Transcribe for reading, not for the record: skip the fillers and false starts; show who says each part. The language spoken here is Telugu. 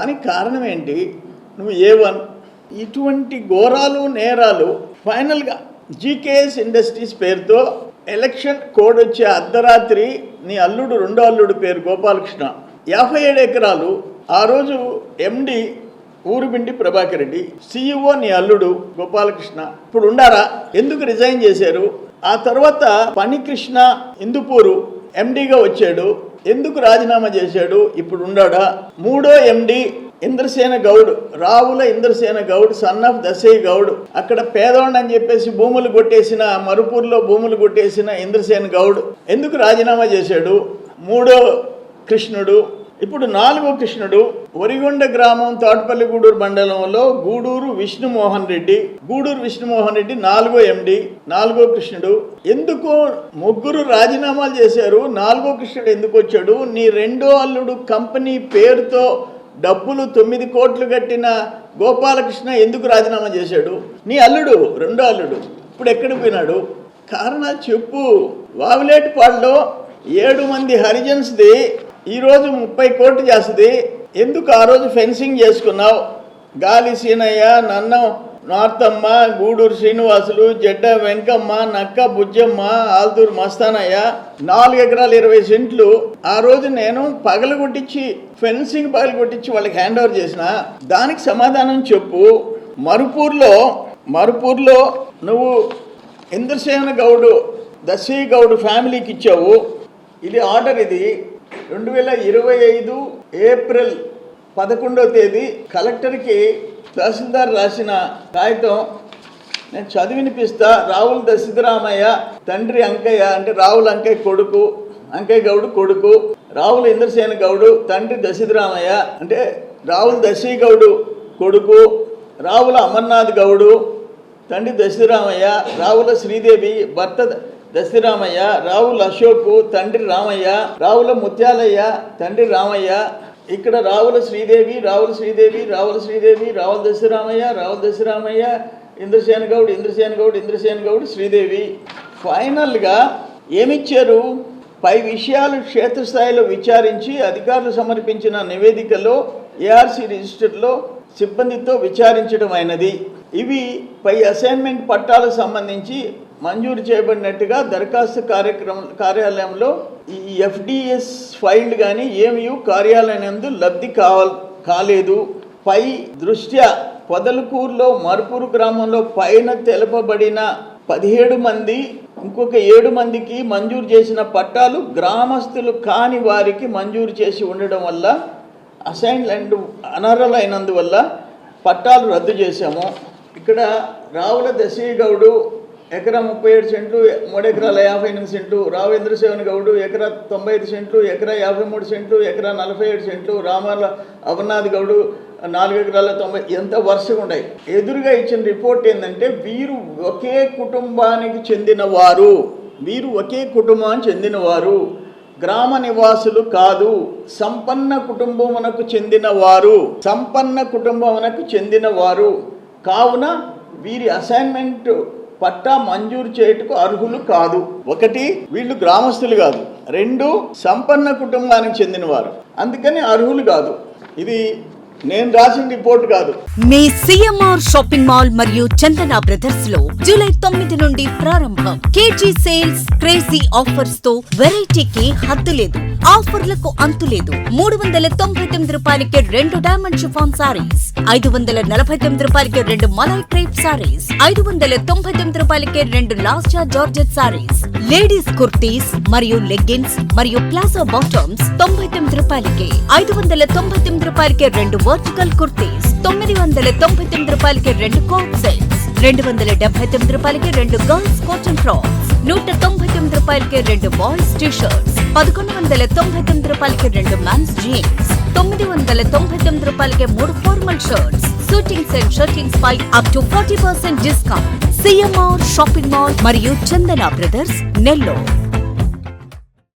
Speaker 1: దానికి కారణం ఏంటి? నువ్వు A1 ఇటువంటి ఘోరాలు నేరాలు ఫైనల్గా జీకేఎస్ ఇండస్ట్రీస్ పేరుతో ఎలక్షన్ కోడ్ వచ్చే అర్ధరాత్రి నీ అల్లుడు రెండో అల్లుడు పేరు గోపాలకృష్ణ 57 ఎకరాలు ఆ రోజు ఎండి ఊరుబిండి ప్రభాకర్ రెడ్డి, CEO నీ అల్లుడు గోపాలకృష్ణ ఇప్పుడు ఉండారా? ఎందుకు రిజైన్ చేశారు? ఆ తర్వాత పనికృష్ణ ఇందుపూరు ఎండిగా వచ్చాడు, ఎందుకు రాజీనామా చేశాడు? ఇప్పుడు ఉండాడా? మూడో ఎండి ఇంద్రసేన గౌడ్, రావుల ఇంద్రసేన గౌడ్, సన్ ఆఫ్ దశయ్య గౌడ్, అక్కడ పేదవాడిని అని చెప్పేసి భూములు కొట్టేసిన, మరుపూర్లో భూములు కొట్టేసిన ఇంద్రసేన గౌడ్ ఎందుకు రాజీనామా చేశాడు? మూడో కృష్ణుడు. ఇప్పుడు నాలుగో కృష్ణుడు వరిగొండ గ్రామం తోటపల్లి గూడూరు మండలంలో గూడూరు విష్ణుమోహన్ రెడ్డి నాలుగో ఎండి, నాలుగో కృష్ణుడు. ఎందుకు ముగ్గురు రాజీనామాలు చేశారు? నాలుగో కృష్ణుడు ఎందుకు వచ్చాడు? నీ రెండో అల్లుడు కంపెనీ పేరుతో డబ్బులు 9 కోట్లు కట్టిన గోపాలకృష్ణ ఎందుకు రాజీనామా చేశాడు? నీ అల్లుడు రెండో అల్లుడు ఇప్పుడు ఎక్కడికి పోయినాడు? కారణాలు చెప్పు. వావిలేటిపాడులో 7 మంది హరిజన్స్ది ఈరోజు 30 కోట్లు చేస్తుంది. ఎందుకు ఆ రోజు ఫెన్సింగ్ చేసుకున్నావు? గాలి సీనయ్య, నన్నం నార్తమ్మ, గూడూరు శ్రీనివాసులు, జడ్డ వెంకమ్మ, నక్క బుజ్జమ్మ, ఆల్తూరు మస్తానయ్య 4 ఎకరాలు 20 సెంట్లు ఆ రోజు నేను పగలగొట్టించి ఫెన్సింగ్ పగలగొట్టించి వాళ్ళకి హ్యాండ్ ఓవర్ చేసిన. దానికి సమాధానం చెప్పు. మరుపూర్లో నువ్వు ఇంద్రసేన గౌడ్, దశయ్య గౌడ్ ఫ్యామిలీకి ఇచ్చావు. ఇది ఆర్డర్. ఇది 2025 ఏప్రిల్ 11వ తేదీ కలెక్టర్కి తహసీల్దార్ రాసిన కాగితం. నేను చదివినిపిస్తా. రావుల దశిధరామయ్య తండ్రి అంకయ్య, అంటే రావుల అంకయ్య కొడుకు, అంకయ్య గౌడ్ కొడుకు, రావుల ఇంద్రసేన గౌడు తండ్రి దశిధరామయ్య, అంటే రావుల దశయ్య గౌడు కొడుకు, రావుల అమర్నాథ్ గౌడు తండ్రి దశిధరామయ్య, రావుల శ్రీదేవి భర్త దశిరామయ్య, రావుల అశోకు తండ్రి రామయ్య, రావుల ముత్యాలయ్య తండ్రి రామయ్య, ఇక్కడ రావుల శ్రీదేవి, రావుల దశరామయ్య, ఇంద్రసేన గౌడ్, శ్రీదేవి. ఫైనల్గా ఏమిచ్చారు? పై విషయాలు క్షేత్రస్థాయిలో విచారించి అధికారులు సమర్పించిన నివేదికలో ARC రిజిస్టర్లో సిబ్బందితో విచారించడం అయినది. ఇవి పై అసైన్మెంట్ పట్టాలకు సంబంధించి మంజూరు చేయబడినట్టుగా దరఖాస్తు కార్యాలయంలో ఈ FDS ఫైల్డ్ కానీ ఏమీ కార్యాలయం లబ్ధి కాలేదు. పై దృష్ట్యా పొదలకూరులో మరుపూరు గ్రామంలో పైన తెలుపబడిన 17 మంది, ఇంకొక 7 మందికి మంజూరు చేసిన పట్టాలు గ్రామస్తులు కాని వారికి మంజూరు చేసి ఉండడం వల్ల అసైన్ ల్యాండ్ అనర్హులైనందువల్ల పట్టాలు రద్దు చేశాము. ఇక్కడ రావుల దశయ్య గౌడు ఎకరా 37 సెంట్లు, 3 ఎకరాల 58 సెంట్లు, రావు ఇంద్రసేన గౌడు ఎకరా 95 సెంట్లు, ఎకరా 53 సెంట్లు, ఎకరా 47 సెంట్లు, రామాల అమర్నాథ్ గౌడు 4 ఎకరాల 90. ఎంత వరుసగా ఉన్నాయి. ఎదురుగా ఇచ్చిన రిపోర్ట్ ఏంటంటే వీరు ఒకే కుటుంబానికి చెందినవారు, గ్రామ నివాసులు కాదు, సంపన్న కుటుంబమునకు చెందినవారు కావున వీరి అసైన్మెంట్ పట్టా మంజూరు చేయుటకు అర్హులు కాదు. 1, వీళ్ళు గ్రామస్తులు కాదు. 2, సంపన్న కుటుంబానికి చెందినవారు, అందుకని అర్హులు కాదు. ఇది నేను రాసిన రిపోర్ట్ కాదు.
Speaker 2: మీ CMR షాపింగ్ మాల్ మరియు చందన బ్రదర్స్ లో జూలై 9 నుండి ప్రారంభం. కేజీ సేల్స్, క్రేజీ ఆఫర్స్ తో వెరైటీకి హద్దు లేదు, ఆఫర్లకు అంతు లేదు. 399 రూపాయలకి 2 డైమండ్ షిఫాన్ సారీస్, 549 రూపాయలకి 2 మలై క్రేప్ సారీస్, 599 రూపాయలకి 2 లాస్టా జార్జెట్ సారీస్, లేడీస్ కుర్తీస్ మరియు లెగ్గిన్స్ మరియు ప్లాజో బాటమ్స్ 99 రూపాయలకి, 599 రూపాయలకి 2 వర్టికల్ కుర్తీస్, 999 రూపాయలకి 2 కోట్ సెట్స్, 279 రూపాయలకి 2 గర్ల్స్ కాటన్ ఫ్రాక్స్, 199 రూపాయలకి 2 బాయ్స్ టీ షర్ట్స్, 1199 రూపాయలకి 2 మెన్స్ జీన్స్, 999 రూపాయలకి 3 formal shirts, shootings and shirtings పై up to 40% discount. CMR shopping mall మరియు చందన బ్రదర్స్, నెల్లూరు.